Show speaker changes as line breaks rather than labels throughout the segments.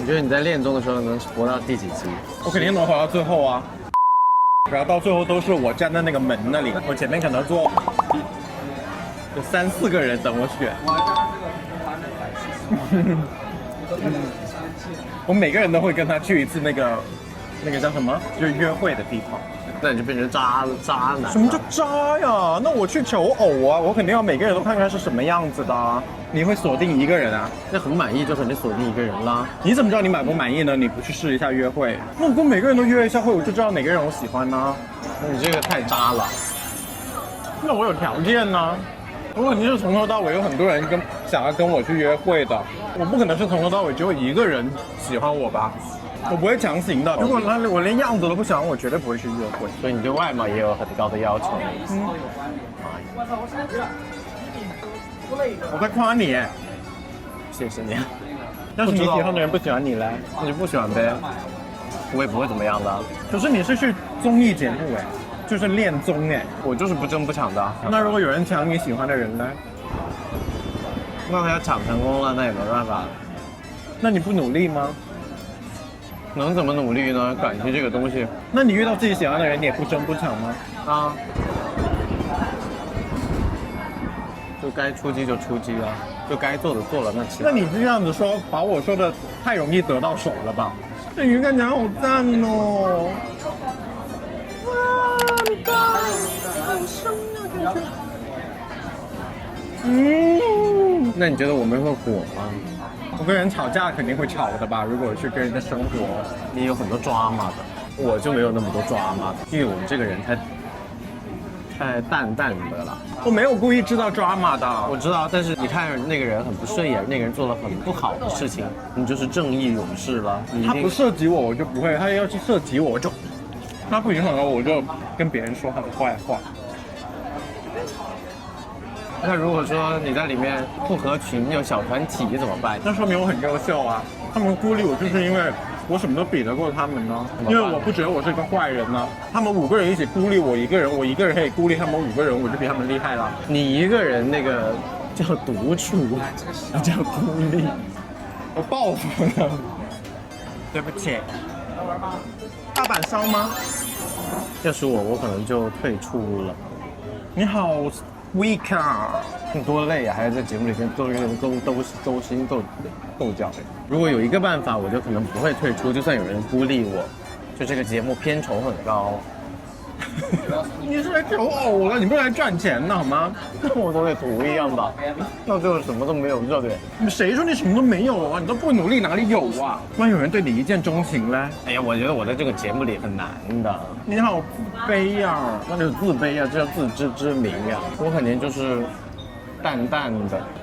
觉得你在恋综的时候能活到第几集？
我肯定能活到最后啊。然后到最后都是我站在那个门那里，我前面可能坐有3、4个人等我选。我每个人都会跟他去一次那个叫什么，就是约会的地方。
那你就变成渣男。
什么叫渣呀？那我去求偶啊，我肯定要每个人都看看是什么样子的啊。你会锁定一个人啊？
那很满意就肯定锁定一个人啦。
你怎么知道你满不满意呢？你不去试一下约会？那我跟每个人都约一下会，我就知道哪个人我喜欢呢。
那你这个太渣了。
那我有条件呢。如果你是从头到尾有很多人想要跟我去约会的，我不可能是从头到尾只有一个人喜欢我吧？我不会强行的。如果我连样子都不喜欢，我绝对不会去约会。
所以你对外貌也有很高的要求。
我在夸你，
谢谢你。
要是你喜欢的人不喜欢你嘞，
那就不喜欢呗，我也不会怎么样的。
可是你是去综艺节目哎，就是恋综哎，
我就是不争不抢的。
那如果有人抢你喜欢的人呢？
那他要抢成功了，那也没办法。
那你不努力吗？
能怎么努力呢？感情这个东西，
那你遇到自己喜欢的人，你也不争不抢吗？
啊，就该出击就出击啊，就该做的做了，那其他。
那你这样子说，把我说的太容易得到手了吧？这鱼看起来好赞哦！哇，你看，好香啊，感觉。
那你觉得我们会火吗？
我跟人吵架肯定会吵的吧？如果去跟人家生活，
你有很多抓马的，我就没有那么多抓马的，因为我们这个人太淡的了。
我没有故意制造drama的，
我知道，但是你看那个人很不顺眼，那个人做了很不好的事情，你就是正义勇士了。
他不涉及我，我就不会；他要去涉及我，我就他不影响到我，我就跟别人说他的坏话。
那如果说你在里面不合群，有小团体怎么办？
那说明我很优秀啊！他们孤立我，就是因为我什么都比得过他们呢。因为我不觉得我是一个坏人呢。他们5个人一起孤立我一个人，我一个人可以孤立他们5个人，我就比他们厉害了。
你一个人那个叫独处，叫孤立，
我报复了。对不起。大阪烧吗？
要是我可能就退出了。
你好。weak 啊，
你多累啊！还要在节目里面勾心斗角。如果有一个办法，我就可能不会退出，就算有人孤立我，就这个节目片酬很高。
你是来求偶了，你不是来赚钱的好吗？
那我总得图一样吧？到最后什么都没有，对不对？
谁说你什么都没有啊？你都不努力，哪里有啊？万一有人对你一见钟情嘞？
哎呀，我觉得我在这个节目里很难的。
你好自卑呀！
那就自卑呀，这叫自知之明呀。我肯定就是淡的。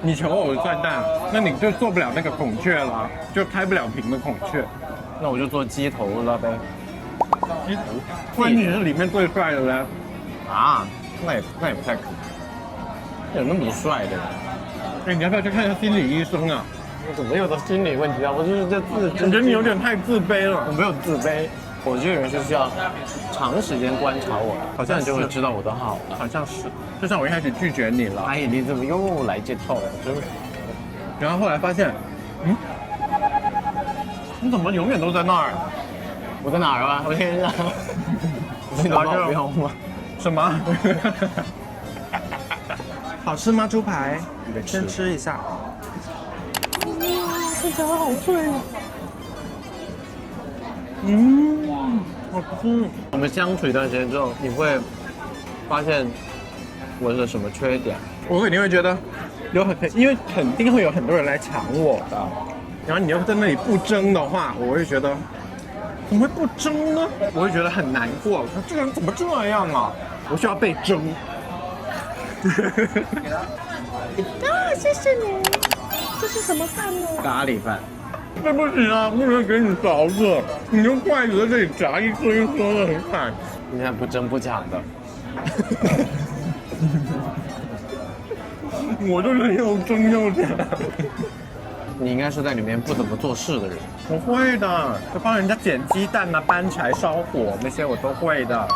你求偶算淡，那你就做不了那个孔雀了，就开不了屏的孔雀。
那我就做鸡头了呗。
鸡头？万一你是里面最帅的嘞？
啊，那也不太可能。有那么多帅的人？
哎，你要不要去看一下心理医生啊？
我怎么有的心理问题啊？我就是在自知。
我觉得你有点太自卑了。
我没有自卑，我这个人是需要长时间观察我的，好像你就会知道我的好了。
好像是，就像我一开始拒绝你了。
哎，你怎么又来这套了？真是。
然后后来发现，你怎么永远都在那儿？
我在哪儿啊？我天啊！你的保镖吗？
什么？好吃吗？猪排？先吃一下。看起来好脆。好吃。
我们相处一段时间之后，你会发现我的什么缺点？
我肯定会觉得因为肯定会有很多人来抢我的，然后你又在那里不争的话，我会觉得怎么会不争呢？我会觉得很难过。这个人怎么这样啊？我需要被争。谢谢你。这是什么饭呢？
咖喱饭。
对不起啊，不能给你勺子，你用筷子在这里夹一颗一颗的，很惨。
你看不争不抢的。
我就是又争又抢。
你应该是在里面不怎么做事的人。
我会的，就帮人家捡鸡蛋啊、搬柴、烧火那些我都会的。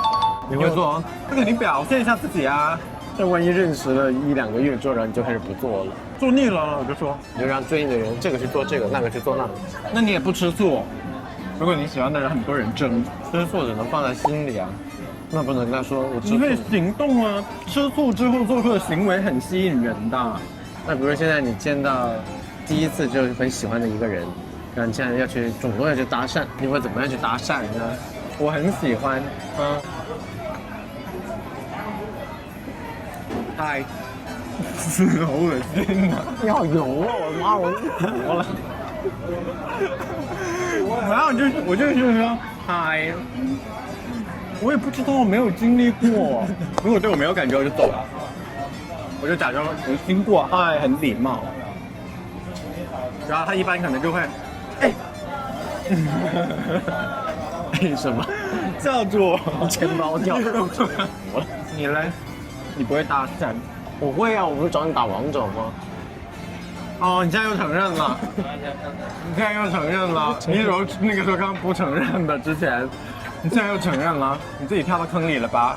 你会做啊？
那个你表现一下自己啊。
那万一认识了1、2个月之后，然后你就开始不做了，
做腻了我就说，
你就让追你的人这个去做这个，那个去做那个。
那你也不吃素。如果你喜欢的人很多人争，
吃素只能放在心里啊，那不能跟他说我吃
你可以
素。
行动啊！吃素之后做出的行为很吸引人的。
那比如说现在你见到第一次就很喜欢的一个人，然后你现在要去主动要去搭讪，你会怎么样去搭讪呢？
我很喜欢，嗨，好恶心啊！
你好油哦！我的妈，我服了。
然后我就是说嗨，我也不知道，我没有经历过。如果对我没有感觉，我就走了。我就假装我经过，嗨，很礼貌。然后他一般可能就会，哎，
为什么？
叫住我，
钱包掉。
你嘞？你不会搭讪？
我会啊，我不是找你打王者吗？
哦，你现在又承认了，你现在又承认了，你那个时候刚不承认的之前，你现在又承认了，你自己跳到坑里了吧？